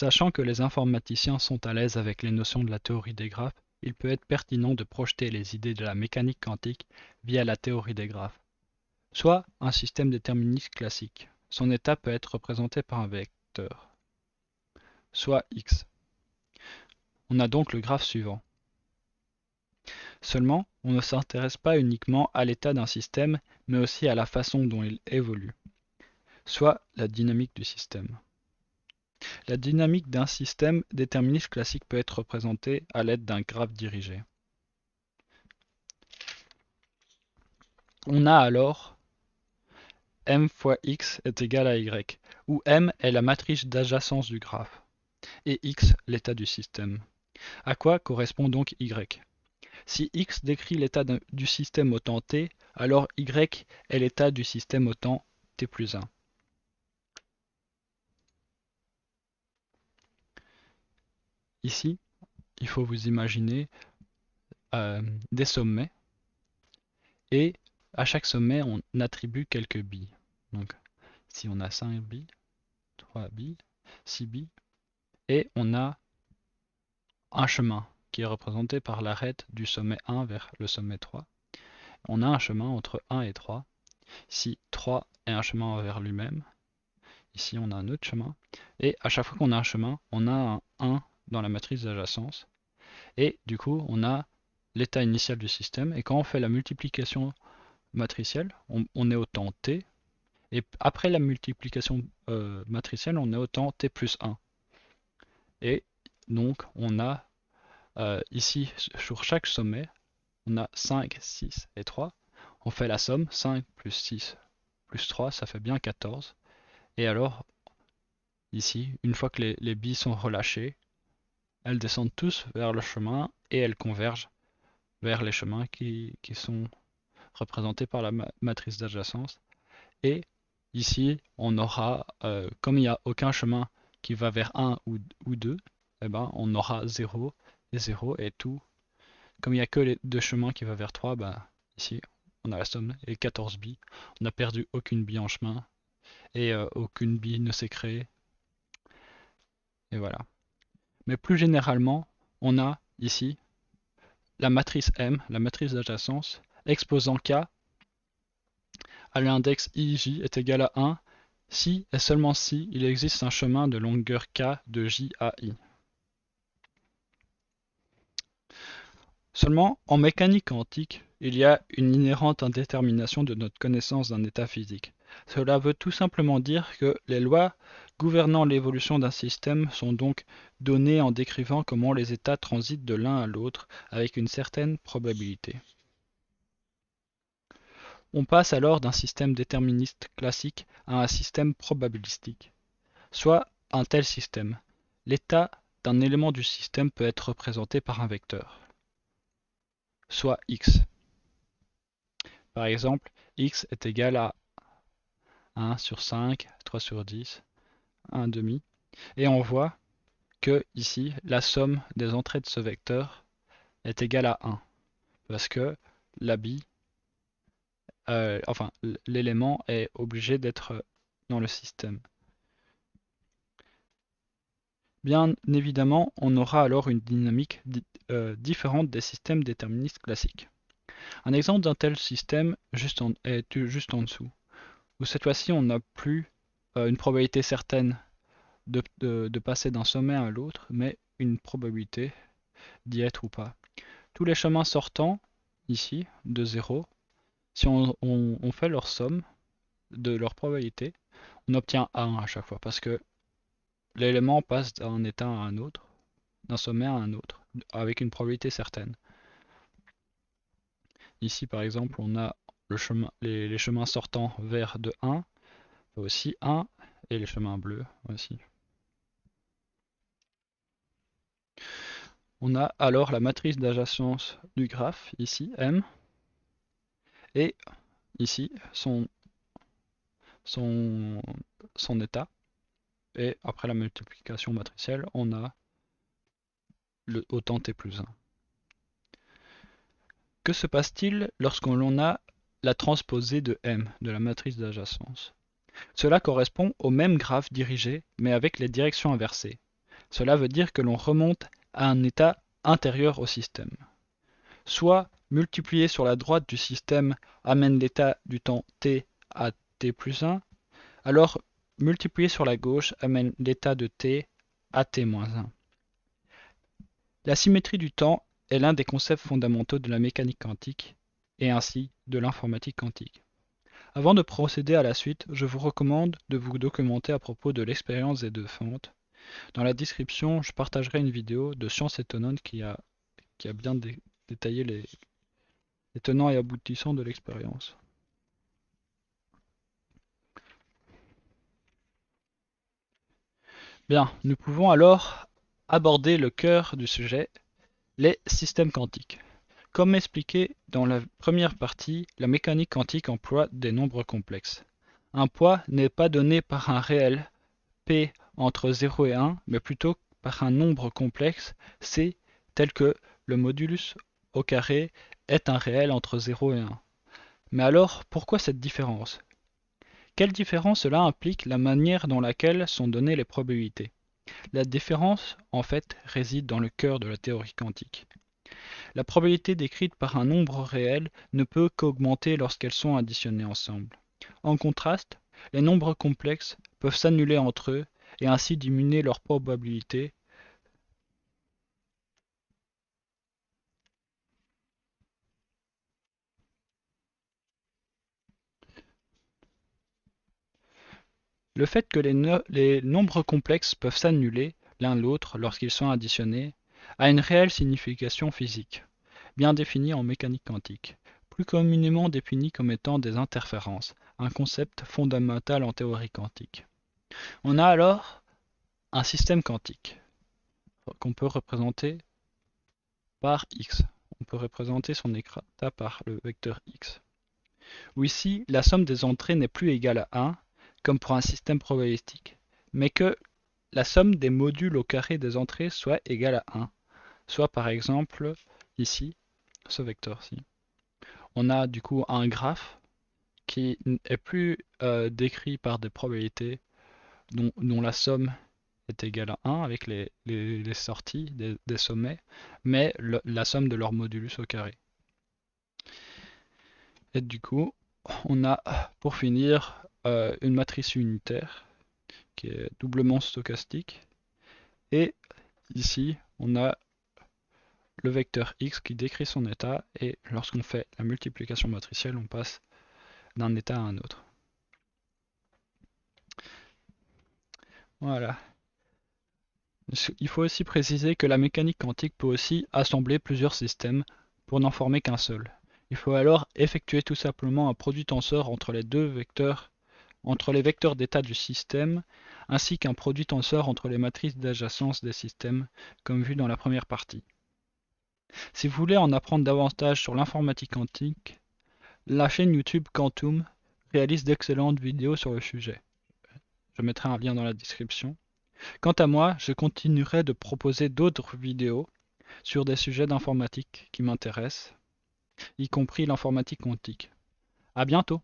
Sachant que les informaticiens sont à l'aise avec les notions de la théorie des graphes, il peut être pertinent de projeter les idées de la mécanique quantique via la théorie des graphes. Soit un système déterministe classique. Son état peut être représenté par un vecteur, soit x. On a donc le graphe suivant. Seulement, on ne s'intéresse pas uniquement à l'état d'un système, mais aussi à la façon dont il évolue, soit la dynamique du système. La dynamique d'un système déterministe classique peut être représentée à l'aide d'un graphe dirigé. On a alors m fois x est égal à y, où m est la matrice d'adjacence du graphe, et x l'état du système. À quoi correspond donc y? Si x décrit l'état du système au temps t, alors y est l'état du système au temps t plus 1. Ici, il faut vous imaginer des sommets, et à chaque sommet, on attribue quelques billes. Donc, ici, on a 5 billes, 3 billes, 6 billes, et on a un chemin qui est représenté par l'arête du sommet 1 vers le sommet 3. On a un chemin entre 1 et 3. Ici, 3 est un chemin vers lui-même. Ici, on a un autre chemin. Et à chaque fois qu'on a un chemin, on a un 1 dans la matrice d'adjacence. Et du coup, on a l'état initial du système. Et quand on fait la multiplication matricielle, on est au temps t. Et après la multiplication matricielle, on est au temps t plus 1. Et donc, on a ici, sur chaque sommet, on a 5, 6 et 3. On fait la somme, 5 plus 6 plus 3, ça fait bien 14. Et alors, ici, une fois que les billes sont relâchées, elles descendent tous vers le chemin et elles convergent vers les chemins qui sont représentés par la matrice d'adjacence. Et ici, on aura, comme il n'y a aucun chemin qui va vers 1 ou 2, eh ben, on aura 0 et 0 et tout. Comme il n'y a que les deux chemins qui vont vers 3, ben, ici, on a la somme et 14 billes. On n'a perdu aucune bille en chemin et aucune bille ne s'est créée. Et voilà. Mais plus généralement, on a ici la matrice M, la matrice d'adjacence, exposant K à l'index IJ est égal à 1 si et seulement si il existe un chemin de longueur K de J à I. Seulement, en mécanique quantique, il y a une inhérente indétermination de notre connaissance d'un état physique. Cela veut tout simplement dire que les lois gouvernant l'évolution d'un système sont donc données en décrivant comment les états transitent de l'un à l'autre avec une certaine probabilité. On passe alors d'un système déterministe classique à un système probabilistique. Soit un tel système. L'état d'un élément du système peut être représenté par un vecteur, soit x. Par exemple, x est égal à 1 sur 5, 3 sur 10, 1 demi. Et on voit que ici, la somme des entrées de ce vecteur est égale à 1. Parce que la bille, enfin l'élément est obligé d'être dans le système. Bien évidemment, on aura alors une dynamique différente des systèmes déterministes classiques. Un exemple d'un tel système est juste en dessous, où cette fois-ci on n'a plus une probabilité certaine de passer d'un sommet à l'autre, mais une probabilité d'y être ou pas. Tous les chemins sortants, ici, de 0, si on fait leur somme de leur probabilité, on obtient 1 à chaque fois, parce que l'élément passe d'un état à un autre, d'un sommet à un autre, avec une probabilité certaine. Ici, par exemple, on a les chemins sortants verts de 1, aussi 1, et les chemins bleus aussi. On a alors la matrice d'adjacence du graphe, ici, M, et ici, son, son état. Et après la multiplication matricielle, on a le autant t plus 1. Que se passe-t-il lorsqu'on a la transposée de M, de la matrice d'adjacence? Cela correspond au même graphe dirigé, mais avec les directions inversées. Cela veut dire que l'on remonte à un état intérieur au système. Soit multiplier sur la droite du système amène l'état du temps t à t plus 1, alors multiplier sur la gauche amène l'état de t à t moins 1. La symétrie du temps est l'un des concepts fondamentaux de la mécanique quantique et ainsi de l'informatique quantique. Avant de procéder à la suite, je vous recommande de vous documenter à propos de l'expérience des deux fentes. Dans la description, je partagerai une vidéo de Science étonnante qui a bien détaillé les tenants et aboutissants de l'expérience. Bien, nous pouvons alors aborder le cœur du sujet, les systèmes quantiques. Comme expliqué dans la première partie, la mécanique quantique emploie des nombres complexes. Un poids n'est pas donné par un réel P entre 0 et 1, mais plutôt par un nombre complexe C tel que le modulus au carré est un réel entre 0 et 1. Mais alors, pourquoi cette différence? Quelle différence cela implique la manière dans laquelle sont données les probabilités? La différence, en fait, réside dans le cœur de la théorie quantique. La probabilité décrite par un nombre réel ne peut qu'augmenter lorsqu'elles sont additionnées ensemble. En contraste, les nombres complexes peuvent s'annuler entre eux et ainsi diminuer leur probabilité. Le fait que les nombres complexes peuvent s'annuler l'un l'autre lorsqu'ils sont additionnés a une réelle signification physique, bien définie en mécanique quantique, plus communément définie comme étant des interférences, un concept fondamental en théorie quantique. On a alors un système quantique qu'on peut représenter par x. On peut représenter son état par le vecteur x. Où ici, la somme des entrées n'est plus égale à 1, comme pour un système probabilistique, mais que la somme des modules au carré des entrées soit égale à 1, soit par exemple ici, ce vecteur-ci. On a du coup un graphe qui est plus décrit par des probabilités dont la somme est égale à 1 avec les sorties des sommets, mais la somme de leur modulus au carré. Et du coup, on a pour finir une matrice unitaire qui est doublement stochastique. Et ici, on a le vecteur x qui décrit son état et lorsqu'on fait la multiplication matricielle, on passe d'un état à un autre. Voilà. Il faut aussi préciser que la mécanique quantique peut aussi assembler plusieurs systèmes pour n'en former qu'un seul. Il faut alors effectuer tout simplement un produit tenseur entre les vecteurs d'état du système, ainsi qu'un produit tenseur entre les matrices d'adjacence des systèmes, comme vu dans la première partie. Si vous voulez en apprendre davantage sur l'informatique quantique, la chaîne YouTube Quantum réalise d'excellentes vidéos sur le sujet. Je mettrai un lien dans la description. Quant à moi, je continuerai de proposer d'autres vidéos sur des sujets d'informatique qui m'intéressent, y compris l'informatique quantique. À bientôt!